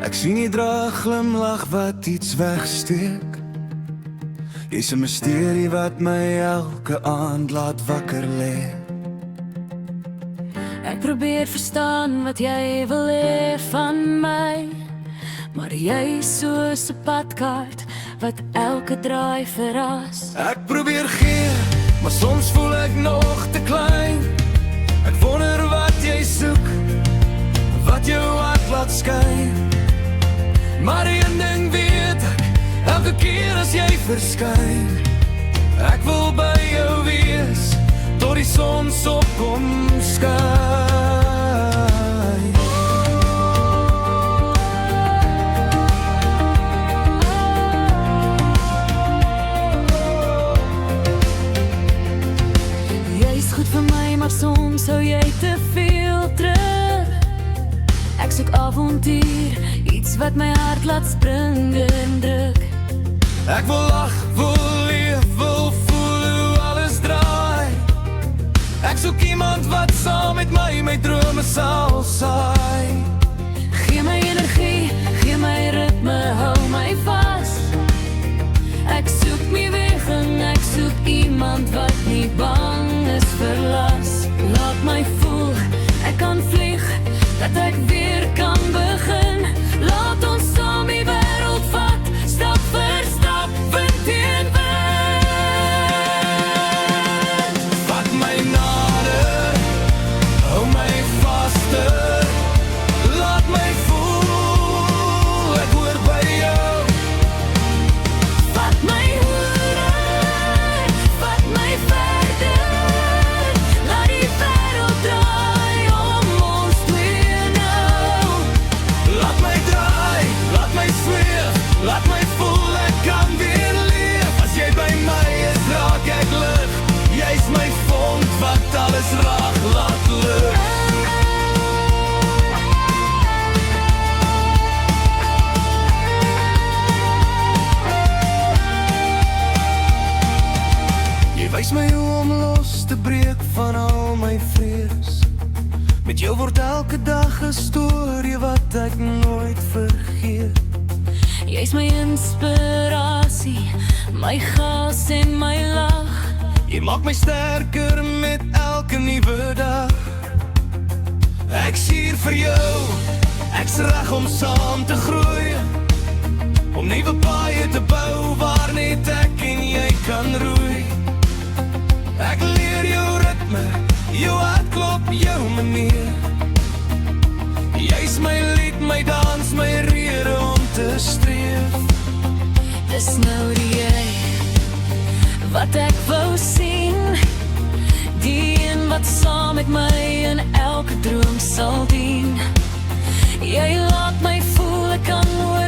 Ek sien jy dra 'n glimlach wat iets wegsteek. Jy's 'n misterie wat my elke aand laat wakker lê. Ek probeer verstaan wat jy wil hê van my, maar jy is soos 'n padkaart wat elke draai verras. Ek probeer gee, maar soms voel ek nog te klein. Ek wonder wat jy soek, wat jou hart laat skyn. Maar een ding weet ek, elke keer as jy verskyn. Ek wil by jou wees, tot die sonsopkom skyn. Jy is goed vir my, maar soms hou jy te veel terug. Ek soek avontuur, iets wat my hart laat spring en druk. Ek wil lag, wil leef, wil voel hoe alles draai. Ek soek iemand wat saam met my drome sal saai. Gee my energie, gee my ritme, hou my vas. Ek soek my weg en ek soek iemand wat nie bang is vir las. Laat my voel, ek kan vlieg, dat ek weer kan begin. Laat ons saam die wêreld vat, stap vir stap, wind teen wind. Vat my nader, hou my vaster. Laat my voel, ek hoor by jou. Vat my hoeder, vat my verder. Laat die wêreld draai om ons twee nou. Laat my draai, laat my zweef, laat my voel, ek kan weer leef. As jy by my is, raak ek lig. Jy's my vonk wat alles raak laat lig. Jy wys my hoe om los te breek van al my vrees. Met jou word elke dag 'n storie wat ek nooit vergeet. Jy's my inspirasie, my gas en my lag. Jy maak my sterker met elke nuwe dag. Ek sier vir jou, ek's reg om saam te groei. Om nuwe paaie te bou waar net ek en jy kan roei. Ek leer jou ritme, jou hartklop, jou manier. Jy's my lied, my dans, my rede om te streef. Dis nou die jy wat ek wou sien, die een wat saam met my in elke droom sal dien. Jy laat my voel, ek kan nooit